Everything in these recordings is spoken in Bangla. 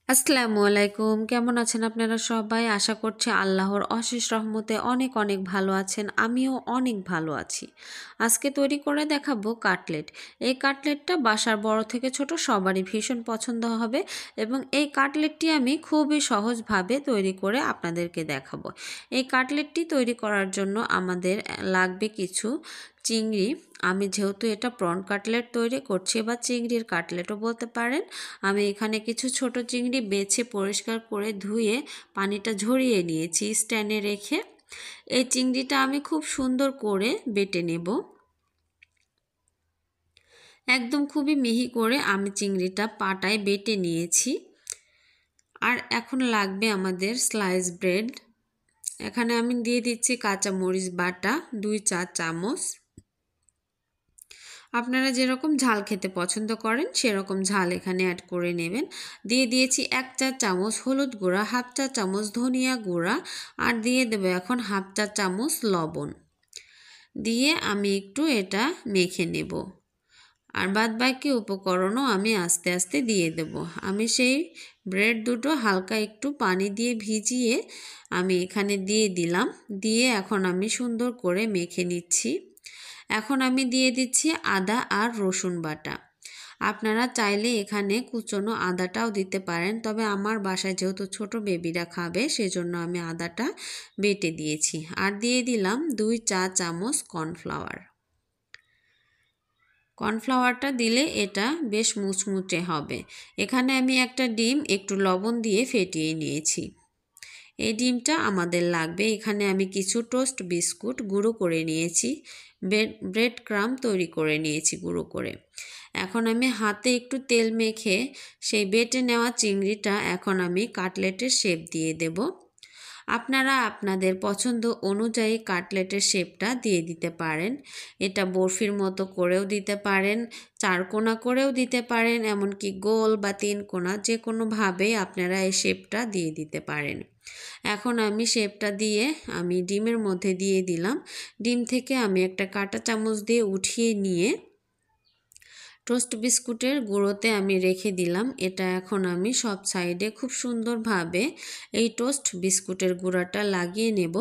আসসালামু আলাইকুম। কেমন আছেন আপনারা সবাই? আশা করছি আল্লাহর অশেষ রহমতে অনেক অনেক ভালো আছেন। আমিও অনেক ভালো আছি। আজকে তৈরি করে দেখাবো কাটলেট। এই কাটলেটটা বাসার বড় থেকে ছোট সবারই ভীষণ পছন্দ হবে এবং এই কাটলেটটি আমি খুবই সহজভাবে তৈরি করে আপনাদেরকে দেখাবো। এই কাটলেটটি তৈরি করার জন্য আমাদের লাগবে কিছু চিংড়ি। আমি যেহেতু এটা প্রন কাটলেট তৈরি করছি বা চিংড়ির কাটলেটও বলতে পারেন, আমি এখানে কিছু ছোট চিংড়ি বেছে পরিষ্কার করে ধুয়ে পানিটা ঝরিয়ে নিয়েছি স্ট্যান্ডে রেখে। এই চিংড়িটা আমি খুব সুন্দর করে বেটে নেব। একদম খুবই মিহি করে আমি চিংড়িটা পাটায় বেটে নিয়েছি। আর এখন লাগবে আমাদের স্লাইস ব্রেড। এখানে আমি দিয়ে দিচ্ছি কাঁচা মরিচ বাটা 2 চা চামচ। আপনারা যেরকম ঝাল খেতে পছন্দ করেন সেরকম ঝাল এখানে অ্যাড করে নেবেন। দিয়ে দিয়েছি 1 চা চামচ হলুদ গুঁড়া, 1/2 চা চামচ ধনিয়া গুঁড়া, আর দিয়ে দেবো এখন 1/2 চা চামচ লবণ। দিয়ে আমি একটু এটা মেখে নেব। আর বাদ বাকি উপকরণও আমি আস্তে আস্তে দিয়ে দেব। আমি সেই ব্রেড দুটো হালকা একটু পানি দিয়ে ভিজিয়ে আমি এখানে দিয়ে দিলাম। দিয়ে এখন আমি সুন্দর করে মেখে নিচ্ছি। এখন আমি দিয়ে দিচ্ছি আদা আর রসুন বাটা। আপনারা চাইলে এখানে কুচনো আদাটাও দিতে পারেন, তবে আমার বাসায় যেহেতু ছোট বেবিরা খাবে সেজন্য আমি আদাটা বেটে দিয়েছি। আর দিয়ে দিলাম 2 চা চামচ কর্নফ্লাওয়ার। কর্নফ্লাওয়ারটা দিলে এটা বেশ মুচমুচে হবে। এখানে আমি একটা ডিম একটু লবণ দিয়ে ফেটিয়ে নিয়েছি। এই ডিমটা আমাদের লাগবে। এখানে আমি কিছু টোস্ট বিস্কুট গুঁড়ো করে নিয়েছি, ব্রেড ক্রাম্ব তৈরি করে নিয়েছি গুঁড়ো করে। এখন আমি হাতে একটু তেল মেখে সেই বেটে নেওয়া চিংড়িটা এখন আমি কাটলেটের শেপ দিয়ে দেব। আপনারা আপনাদের পছন্দ অনুযায়ী কাটলেটের শেপটা দিয়ে দিতে পারেন। এটা বরফির মতো করেও দিতে পারেন, 4 কোণা করেও দিতে পারেন, এমনকি গোল বা 3 কোণা যে কোনোভাবেই আপনারা এই শেপটা দিয়ে দিতে পারেন। এখন আমি শেপটা দিয়ে আমি ডিমের মধ্যে দিয়ে দিলাম। ডিম থেকে আমি একটা কাঁটা চামচ দিয়ে উঠিয়ে নিয়ে টোস্ট বিস্কুটের গুঁড়োতে আমি রেখে দিলাম। এটা এখন আমি সব সাইডে খুব সুন্দরভাবে এই টোস্ট বিস্কুটের গুঁড়াটা লাগিয়ে নেব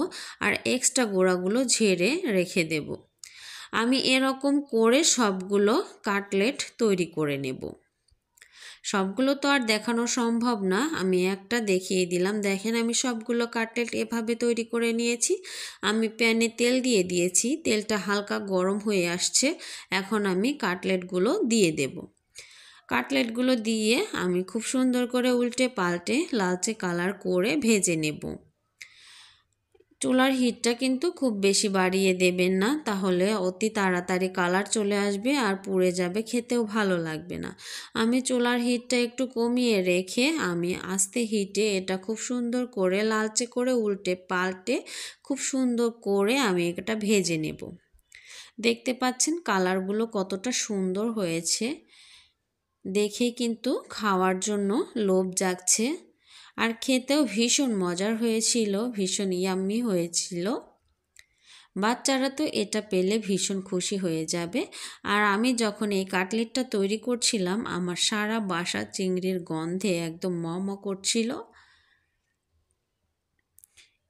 আর এক্সট্রা গুঁড়াগুলো ঝেড়ে রেখে দেব। আমি এরকম করে সবগুলো কাটলেট তৈরি করে নেব। সবগুলো তো আর দেখানো সম্ভব না, আমি একটা দেখিয়ে দিলাম। দেখেন আমি সবগুলো কাটলেট এভাবে তৈরি করে নিয়েছি। আমি প্যানে তেল দিয়ে দিয়েছি, তেলটা হালকা গরম হয়ে আসছে। এখন আমি কাটলেটগুলো দিয়ে দেব। কাটলেটগুলো দিয়ে আমি খুব সুন্দর করে উল্টে পাল্টে লালচে কালার করে ভেজে নেব। চুলার হিটটা কিন্তু খুব বেশি বাড়িয়ে দেবেন না, তাহলে অতি তাড়াতাড়ি কালার চলে আসবে আর পুড়ে যাবে, খেতেও ভালো লাগবে না। আমি চুলার হিটটা একটু কমিয়ে রেখে আমি আস্তে হিটে এটা খুব সুন্দর করে লালচে করে উল্টে পাল্টে খুব সুন্দর করে আমি এটা ভেজে নেব। দেখতে পাচ্ছেন কালারগুলো কতটা সুন্দর হয়েছে, দেখে কিন্তু খাওয়ার জন্য লোভ জাগছে। আর খেতেও ভীষণ মজার হয়েছিল, ভীষণ ইয়াম্মি হয়েছিল। বাচ্চারা তো এটা পেলে ভীষণ খুশি হয়ে যাবে। আর আমি যখন এই কাটলেটটা তৈরি করছিলাম আমার সারা বাসা চিংড়ির গন্ধে একদম ম করছিল।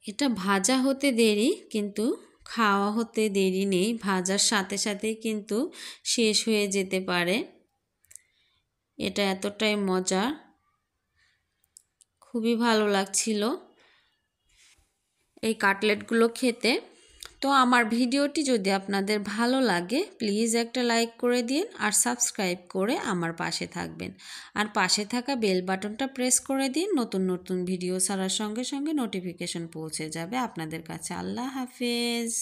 এটা ভাজা হতে দেরি কিন্তু খাওয়া হতে দেরি নেই, ভাজার সাথে সাথে কিন্তু শেষ হয়ে যেতে পারে। এটা এতটাই মজা, খুবই ভালো লাগছিল এই কাটলেটগুলো খেতে। তো আমার ভিডিওটি যদি আপনাদের ভালো লাগে প্লিজ একটা লাইক করে দিন আর সাবস্ক্রাইব করে আমার পাশে থাকবেন। আর পাশে থাকা বেল বাটনটা প্রেস করে দিন, নতুন নতুন ভিডিও ছাড়ার সঙ্গে সঙ্গে নোটিফিকেশন পৌঁছে যাবে আপনাদের কাছে। আল্লাহ হাফেজ।